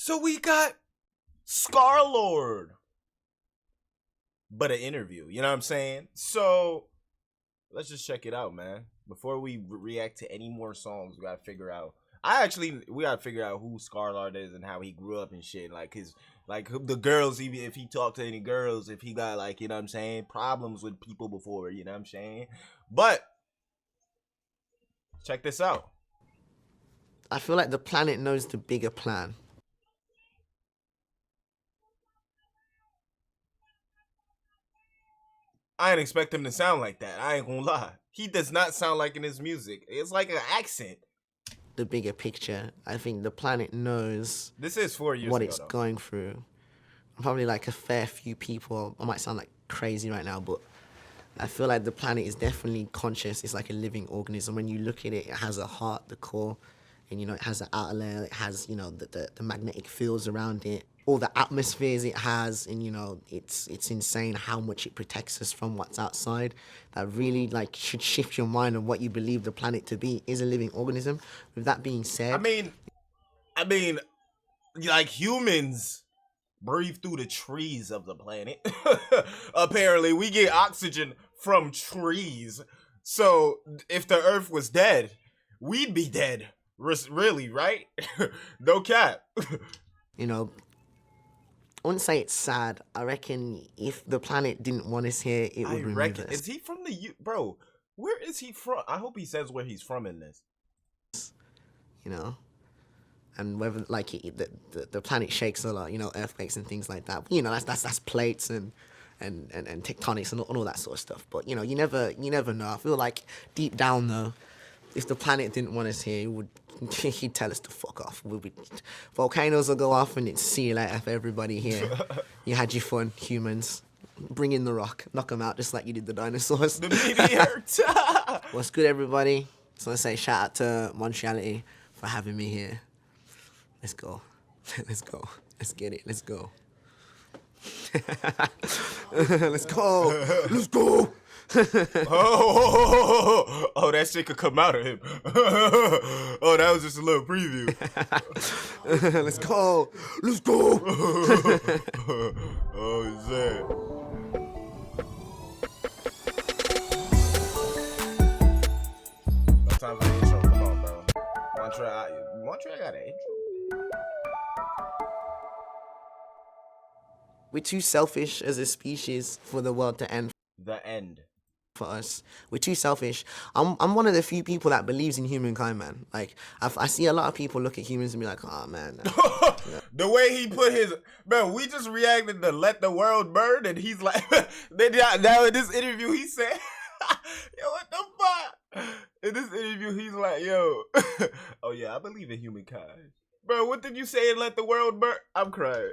So we got Scarlxrd, but an interview. You know what I'm saying? So let's just check it out, man. Before we react to any more songs, we gotta figure out. We gotta figure out who Scarlxrd is and how he grew up and shit. Like the girls, even if he talked to any girls, if he got like, you know what I'm saying, problems with people before, you know what I'm saying. But check this out. I feel like the planet knows the bigger plan. I didn't expect him to sound like that. I ain't gonna lie. He does not sound like in his music. It's like an accent. The bigger picture. I think the planet knows This is 4 years what ago, it's though. going through. Probably like a fair few people. I might sound like crazy right now, but I feel like the planet is definitely conscious. It's like a living organism. When you look at it, it has a heart, the core, and you know, it has the outer layer. It has, you know, the magnetic fields around it, all the atmospheres it has, and you know, it's insane how much it protects us from what's outside. That really like should shift your mind on what you believe the planet to be is a living organism. With that being said, I mean, like humans breathe through the trees of the planet. Apparently, we get oxygen from trees. So if the Earth was dead, we'd be dead. Really, right? No cap. you know, I wouldn't say it's sad. I reckon if the planet didn't want us here, it would remove us. Is he from the bro? Where is he from? I hope he says where he's from in this. You know, and whether like the planet shakes a lot, you know, earthquakes and things like that. You know, that's plates and tectonics and all that sort of stuff. But you know, you never know. I feel like deep down though, if the planet didn't want us here, he'd tell us to fuck off. Volcanoes will go off and it's see you later for everybody here. You had your fun, humans. Bring in the rock, knock them out just like you did the dinosaurs. The meteor. What's good, everybody? So let's say shout out to MONTREALITY for having me here. Let's go. Let's go. Let's get it. Let's go. Let's go. Let's go. Oh, that shit could come out of him. Oh, that was just a little preview. Let's go. Let's go. Oh, shit. No time for the intro. Come on, bro. Montreal got an intro. We're too selfish as a species for the world to end. The end. For us, we're too selfish. I'm one of the few people that believes in humankind, man. Like I see a lot of people look at humans and be like, oh man. Yeah. The way he put his, bro, we just reacted to "Let the World Burn" and he's like, now in this interview he said, yo, what the fuck? In this interview he's like, yo, oh yeah, I believe in humankind. Bro, what did you say in "Let the World Burn"? I'm crying.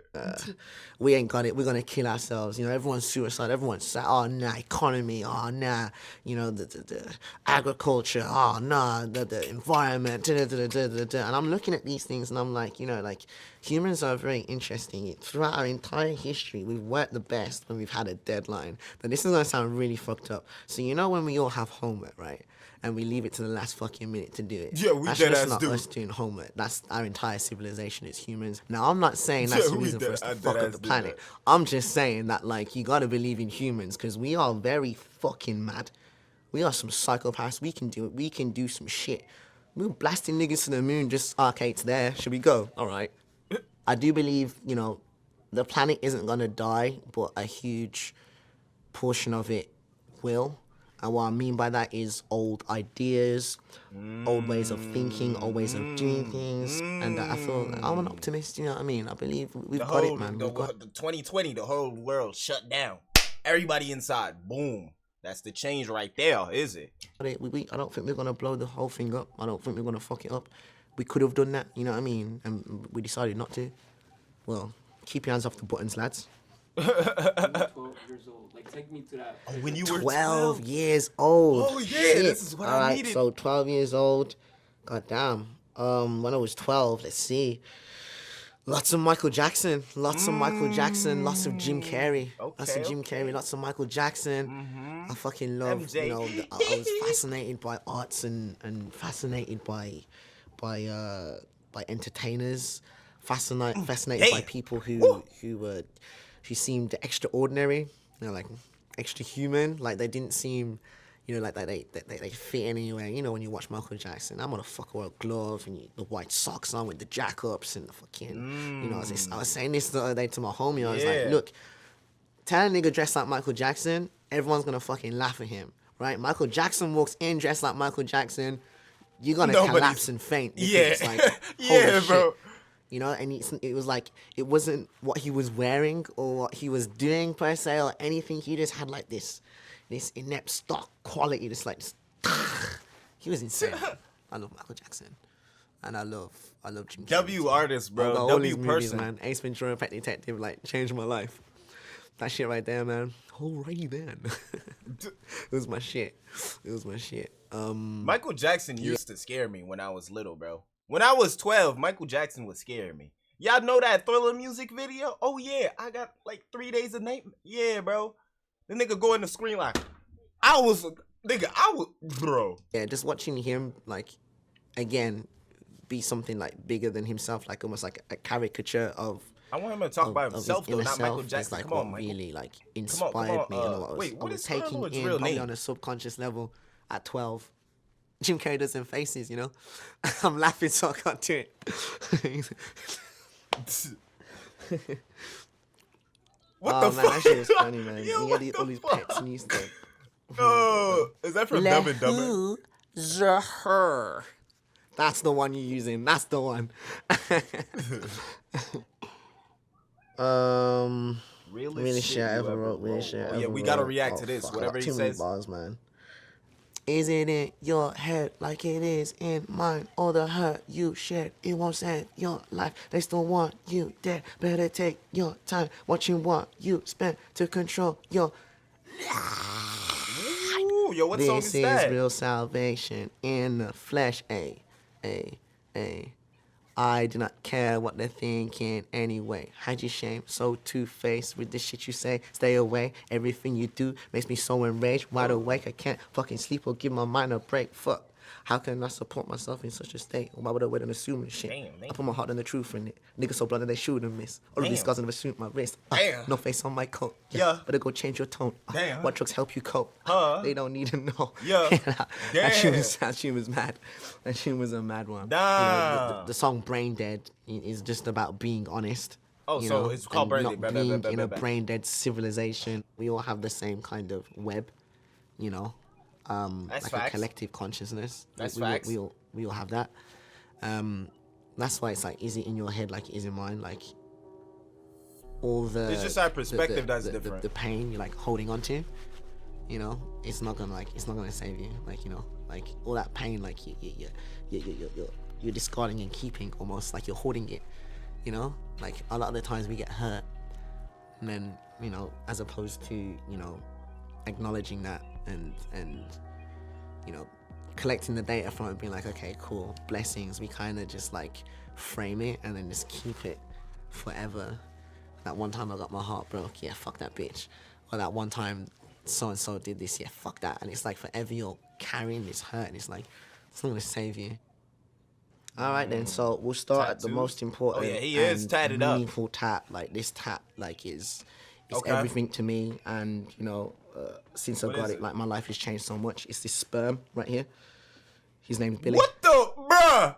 We ain't got it. We're gonna kill ourselves. You know, everyone's suicide. Everyone's sad. Oh nah, economy. Oh nah, you know the agriculture. Oh nah, the environment. And I'm looking at these things and I'm like, you know, like humans are very interesting. Throughout our entire history, we've worked the best when we've had a deadline. But this is gonna sound really fucked up. So you know when we all have homework, right? And we leave it to the last fucking minute to do it. Yeah, we that's dead just ass not do. us doing homework. That's our entire civilization as humans. Now, I'm not saying that's the reason for us to fuck up the planet. I'm just saying that, like, you gotta believe in humans because we are very fucking mad. We are some psychopaths. We can do it. We can do some shit. We're blasting niggas to the moon. Just okay, it's there. Should we go? All right. I do believe, you know, the planet isn't gonna die, but a huge portion of it will. And what I mean by that is old ideas, old ways of thinking, old ways of doing things. And I feel I'm an optimist, you know what I mean? I believe we've got it, man. The 2020, the whole world shut down. Everybody inside. Boom. That's the change right there, is it? I don't think we're going to blow the whole thing up. I don't think we're going to fuck it up. We could have done that, you know what I mean? And we decided not to. Well, keep your hands off the buttons, lads. 12 years old. Like, take me to that. Oh, when you were 12 years old. Oh, yeah, Shit. this is what All I right, needed. so 12 years old. God damn. When I was 12, let's see. Lots of Michael Jackson. Lots of Michael Jackson. Lots of Jim Carrey. Lots of Jim Carrey. Lots of Michael Jackson. I fucking love, MJ. you know, I was fascinated by arts and fascinated by entertainers. fascinated by people who seemed extraordinary, you know, like extra human. Like they didn't seem, you know, like they fit anywhere. You know, when you watch Michael Jackson, that motherfucker wore a glove and the white socks on with the jack-ups and the fucking, you know, I was saying this the other day to my homie. I was like, look, tell a nigga dressed like Michael Jackson, everyone's gonna fucking laugh at him, right? Michael Jackson walks in dressed like Michael Jackson, you're gonna collapse and faint. It's like, holy shit. You know, and it was like, it wasn't what he was wearing or what he was doing per se or anything. He just had like this inept stock quality. He was insane. I love Michael Jackson, and I love Jim Carrey. W artist, bro. W person, movies, man. Ace Ventura, Pet Detective, like changed my life. That shit right there, man. Alrighty then. It was my shit. Michael Jackson used to scare me when I was little, bro. When I was 12, Michael Jackson was scaring me. Y'all know that Thriller music video? Oh yeah, I got like 3 days of night. Yeah, bro. The nigga go in the screen like, bro. Yeah, just watching him, like, again, be something like bigger than himself, like almost like a caricature of. I want him to talk about himself though, not Michael Jackson. Like, come on, what Michael. really like inspired me and what wait, what I was is taking Scarlxrd's in real probably name? on a subconscious level at 12. Jim Carrey does them faces, you know. I'm laughing so I can't do it. What the man, fuck? that shit was funny, man. Yo, he had all these pets and he used to. Oh, is that from Dumb and Dumber? Her. That's the one you're using. That's the one. Really shit I ever wrote. Really shit I ever yeah, we wrote. gotta react to this. Whatever he too many says. bars, man. Is it in your head like it is in mine? All the hurt you shared, it won't save your life. They still want you dead. Better take your time watching what you spend to control your. Ooh, yo, what song is that? This is real salvation in the flesh. I do not care what they're thinking anyway. Hide your shame, so two-faced with the shit you say. Stay away, everything you do makes me so enraged. Wide awake, I can't fucking sleep or give my mind a break. Fuck, how can I support myself in such a state? Why would I wait and assume and shit? Damn. I put my heart and the truth in it. Niggas so blunt that they shoot and miss. All of these scars never shoot my wrist. No face on my coat. Yeah. Better go change your tone. Damn. What drugs help you cope? They don't need to know. Yeah. That tune was mad. That tune was a mad one. Nah. You know, the song Brain Dead is just about being honest. Oh, so it's called Brain Dead. Dead. Not being in a brain dead civilization. We all have the same kind of web, you know. That's like facts. a collective consciousness. That's we facts. We all have that. That's why it's like, is it in your head like it is in mine? Like all the. It's just our perspective that's different. The pain you're like holding on to, you know, it's not gonna save you. Like, you know, like all that pain, like you're discarding and keeping almost, like you're holding it. You know, like a lot of the times we get hurt, and then, you know, as opposed to, you know, acknowledging that and you know, collecting the data from it, being like, okay, cool, blessings, we kind of just like frame it and then just keep it forever. That one time I got my heart broke, yeah, fuck that bitch. Or that one time so and so did this, yeah, fuck that. And it's like forever you're carrying this hurt, and it's like, it's not gonna save you. All right then, so we'll start at the most important. Oh yeah, he is tatted up. Meaningful tat, like this tat, like is Okay. everything to me. And you know, since I got it, like my life has changed so much. It's this sperm right here. His name's Billy. What the bruh?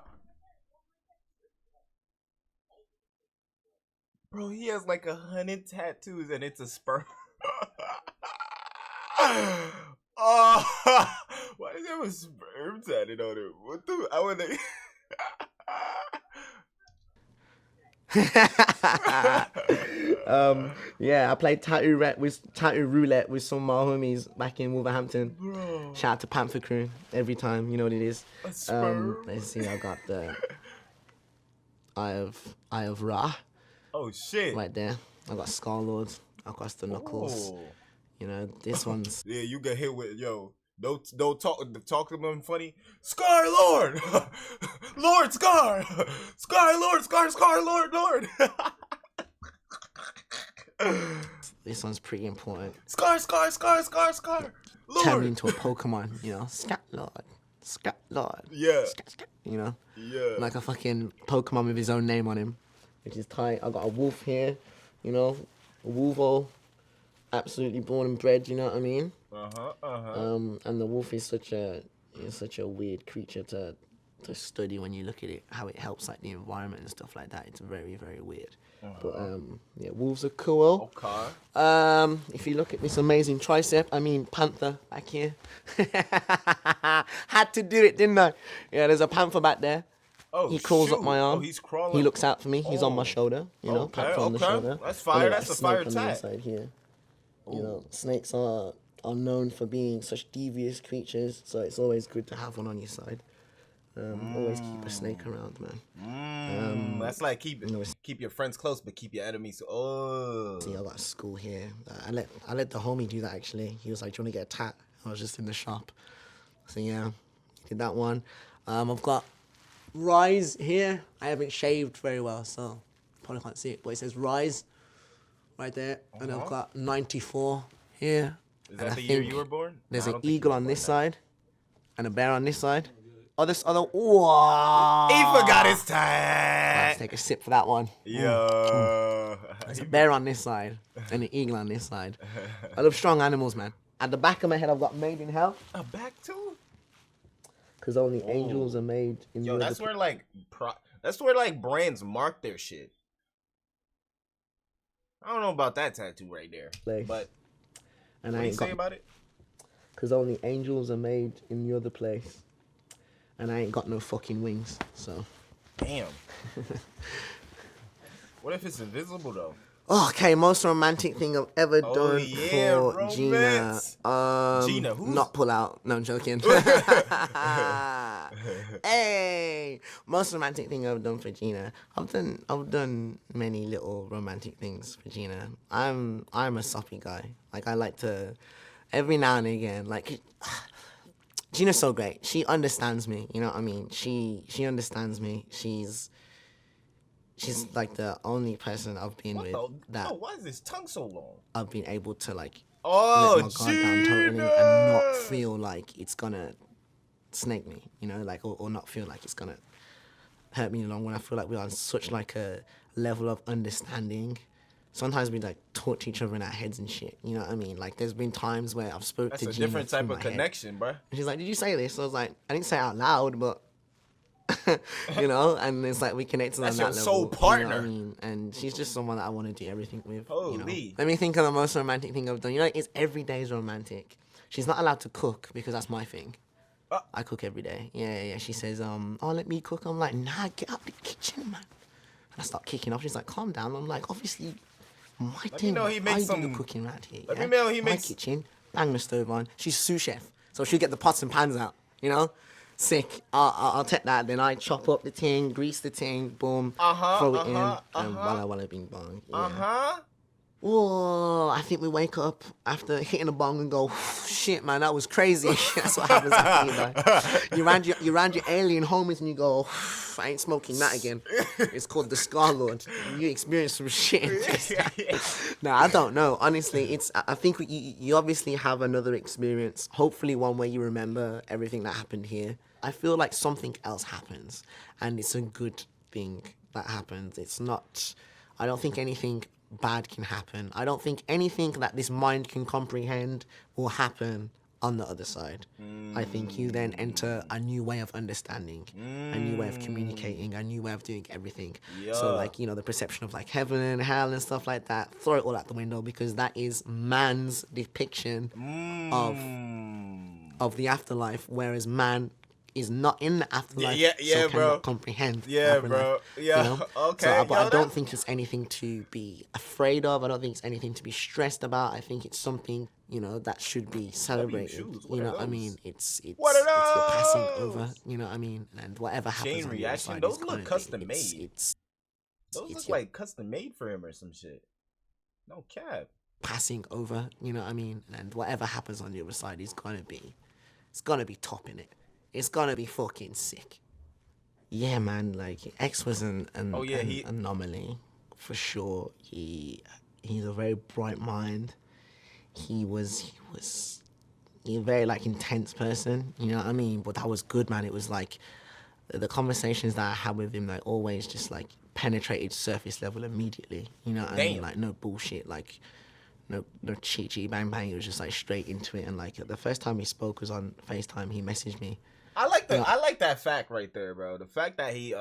Bro, he has like 100 tattoos and it's a sperm. Oh, why does he have a sperm tatted on him? What the? I would. Yeah, I played tattoo roulette with some of my homies back in Wolverhampton. Bro. Shout out to Panther Crew every time, you know what it is. A sperm. Let's see, I got the Eye of Ra Oh shit. right there. I got Scarlxrd across the knuckles. Oh. You know, this one's Yeah, you get hit with Don't talk to them funny. Scarlxrd, Lord Scar, Lord. this one's pretty important. Scar. Lord. Turn me into a Pokemon, you know, Scarlxrd. Yeah. You know, Yeah. like a fucking Pokemon with his own name on him. which is tight. I got a wolf here, you know, a wolvo, absolutely born and bred. You know what I mean? And the wolf is such a weird creature to study when you look at it, how it helps like the environment and stuff like that. It's very, very weird. But yeah, wolves are cool. Okay. If you look at this amazing panther back here. Had to do it, didn't I? Yeah, there's a panther back there. Oh, he crawls up my arm. Oh, he's crawling. He looks out for me. He's on my shoulder. You know, panther on the shoulder. That's fire. That's a fire attack. Inside here. You know, snakes are known for being such devious creatures, so it's always good to have one on your side. Always keep a snake around, man. That's like keep your friends close, but keep your enemies. Oh. See, I got a school here. I let the homie do that actually. He was like, "Do you want to get a tat?" I was just in the shop, so yeah, did that one. I've got Rise here. I haven't shaved very well, so probably can't see it, but it says Rise right there, and I've got 94 here. Is that the year you were born? There's an eagle on this side, and a bear on this side. Oh, this other. Whoa! He forgot his tag. Let's take a sip for that one. Yo. There's a bear on this side and an eagle on this side. I love strong animals, man. At the back of my head, I've got Made in Hell. A back too? Because only angels are made in. Yo, that's where like brands mark their shit. I don't know about that tattoo right there, but and what do you say about it? Because only angels are made in the other place. And I ain't got no fucking wings, so. Damn. What if it's invisible though? Oh, okay, most romantic thing I've ever done for romance. Gina. Gina, who? Not pull out. No, I'm joking. Hey, most romantic thing I've done for Gina. I've done many little romantic things for Gina. I'm a soppy guy. Like I like to, every now and again, like. Gina's so great. She understands me. You know what I mean? She understands me. She's like the only person I've been with that. Oh, why is this tongue so long? I've been able to like let my guard down totally and not feel like it's gonna snake me. You know, like or not feel like it's gonna hurt me in the long run. I feel like we're on such like a level of understanding. Sometimes we like torture each other in our heads and shit. You know what I mean? Like there's been times where I've spoke to Gina. That's a different type of connection, bro. And she's like, "Did you say this?" So I was like, "I didn't say it out loud, but." You know, and it's like we connected on that level. That's your soul partner. You know what I mean? And she's just someone that I want to do everything with. Holy. You know? Let me think of the most romantic thing I've done. You know, it's every day is romantic. She's not allowed to cook because that's my thing. I cook every day. Yeah. She says, "Oh, let me cook." I'm like, "Nah, get out the kitchen, man." And I start kicking off. She's like, "Calm down." I'm like, "Obviously, my thing. I do the cooking right here. Let me know he makes my kitchen. Bang the stove on. She's sous chef, so she'll get the pots and pans out. You know." Sick. I'll take that. Then I chop up the thing, grease the thing, boom, throw it in, and walla bing bong. Yeah. Whoa! I think we wake up after hitting a bong and go, shit, man, that was crazy. That's what happens after you die. You round your alien homies and you go, I ain't smoking that again. It's called the Scarlxrd. You experience some shit. No, I don't know. Honestly, I think you obviously have another experience. Hopefully one where you remember everything that happened here. I feel like something else happens, and it's a good thing that happens. It's not. I don't think anything bad can happen. I don't think anything that this mind can comprehend will happen on the other side. I think you then enter a new way of understanding, a new way of communicating, a new way of doing everything. Yeah. So like, you know, the perception of like heaven and hell and stuff like that, throw it all out the window, because that is man's depiction of the afterlife, whereas man is not in the afterlife, so cannot comprehend. Yeah, bro. Yeah, you know? Okay. So, I don't think it's anything to be afraid of. I don't think it's anything to be stressed about. I think it's something, you know, that should be celebrated. You know what I mean? It's your passing over. You know what I mean? And whatever happens Chain on reaction. Side, those look custom made. Those look like custom made for him or some shit. No cap. Passing over. You know what I mean? And whatever happens on the other side is gonna be topping it. It's gonna be fucking sick. Yeah, man. Like X was an anomaly for sure. He's a very bright mind. He was a very like intense person. You know what I mean? But that was good, man. It was like the conversations that I had with him, like always just like penetrated surface level immediately. You know what I mean? Like, no bullshit. Like, no chee bang bang. It was just like straight into it. And like the first time we spoke was on FaceTime. He messaged me. I like that fact right there, bro. The fact that he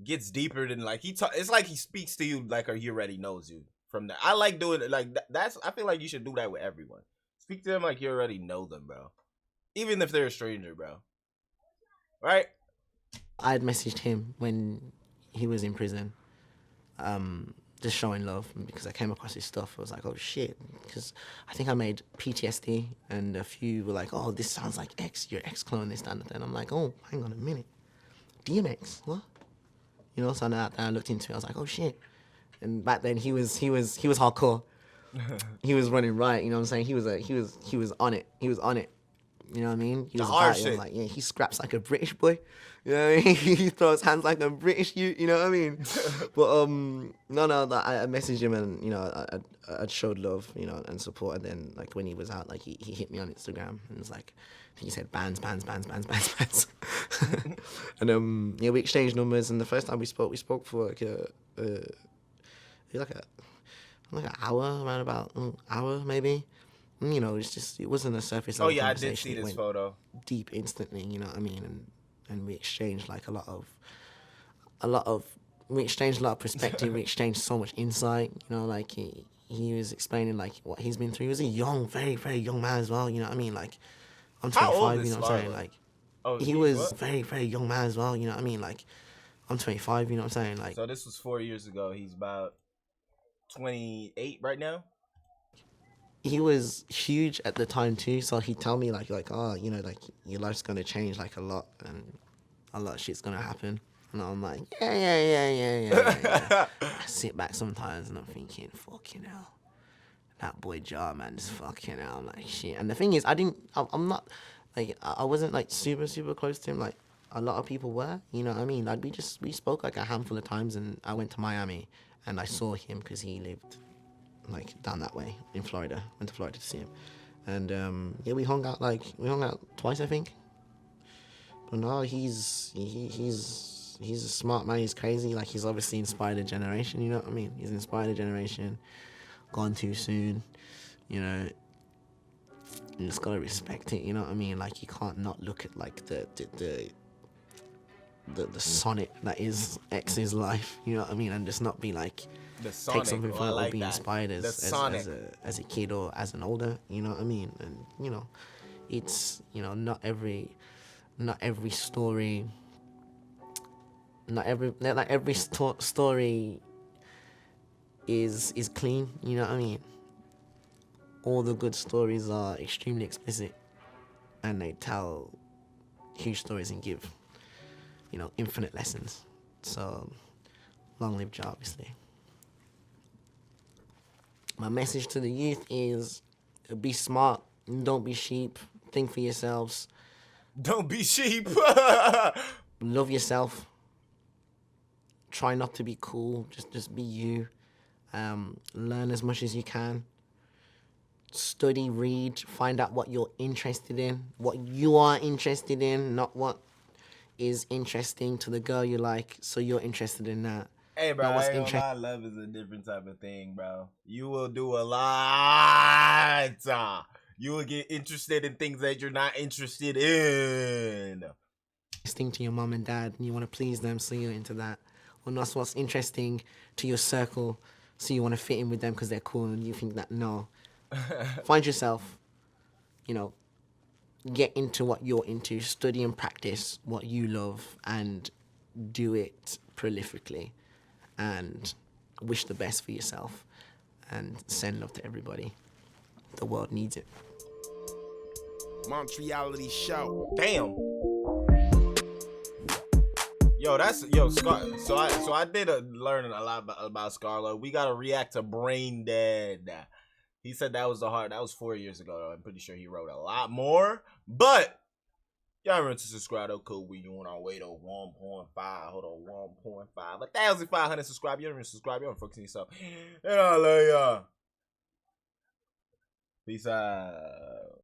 gets deeper than like it's like he speaks to you like he already knows you from that. I like doing it like that's. I feel like you should do that with everyone. Speak to them like you already know them, bro. Even if they're a stranger, bro. Right? I had messaged him when he was in prison, just showing love because I came across his stuff. I was like, oh shit, because I think I made PTSD, and a few were like, oh, this sounds like X, your X clone, this, that, and that. And I'm like, oh, hang on a minute, DMX, what? You know, so I looked into it. I was like, oh shit. And back then he was hardcore. He was running riot. You know what I'm saying? He was on it. He was on it. You know what I mean? He was hard shit. Like, yeah, he scraps like a British boy. You know what I mean? He throws hands like a British you. You know what I mean? But no, I messaged him and you know I showed love, you know, and support. And then like when he was out, like he hit me on Instagram and was like, I think he said bands. And yeah, we exchanged numbers. And the first time we spoke for like an hour, around about an hour maybe. You know, it wasn't a surface level conversation. I did see this photo. Deep instantly, you know what I mean? And we exchanged like we exchanged a lot of perspective. We exchanged so much insight, you know, like he was explaining like what he's been through. He was a young, very, very young man as well, you know what I mean? Like, I'm 25, you know what I'm saying? Like, he was a very, very young man as well, you know what I mean? Like, I'm 25, you know what I'm saying? Like, so this was 4 years ago. He's about 28 right now. He was huge at the time too, so he'd tell me like, oh, you know, like your life's gonna change like a lot, and a lot of shit's gonna happen. And I'm like, yeah. I sit back sometimes and I'm thinking, fucking hell, that boy Jar, man, just fucking hell. I'm like, shit. And the thing is, I'm not, like, I wasn't like super close to him. Like a lot of people were, you know what I mean? Like we spoke like a handful of times, and I went to Miami and I saw him because he lived like down that way in Florida. Went to Florida to see him, and yeah, we hung out twice, I think. But no, he's a smart man. He's crazy. Like, he's obviously inspired a generation. You know what I mean? He's inspired a generation. Gone too soon. You know, you just gotta respect it. You know what I mean? Like, you can't not look at like the sonnet that is X's life. You know what I mean? And just not be like, take something from it or be inspired as a kid or as an older, you know what I mean? And you know, it's, you know, not every story is clean, you know what I mean? All the good stories are extremely explicit, and they tell huge stories and give, you know, infinite lessons. So long live Ja, obviously. My message to the youth is, be smart, don't be sheep, think for yourselves. Don't be sheep. Love yourself. Try not to be cool, just be you. Learn as much as you can. Study, read, find out what you're interested in, what you are interested in, not what is interesting to the girl you like, so you're interested in that. Hey, bro, I ain't gonna lie, love is a different type of thing, bro. You will do a lot. You will get interested in things that you're not interested in. Interesting to your mom and dad, and you want to please them, so you're into that. Or not what's interesting to your circle, so you want to fit in with them because they're cool, and you think that, no. Find yourself, you know, get into what you're into, study and practice what you love, and do it prolifically. And wish the best for yourself, and send love to everybody. The world needs it. MONTREALITY show. Damn. So I did learn a lot about Scarlxrd. We gotta react to Brain Dead. He said that was 4 years ago. I'm pretty sure he wrote a lot more, but y'all remember to subscribe. Though, cool. We on our way to 1.5. Hold on, 1.5. 1,500 subscribers. You don't even subscribe. You don't focus on yourself. And I love y'all. Peace out.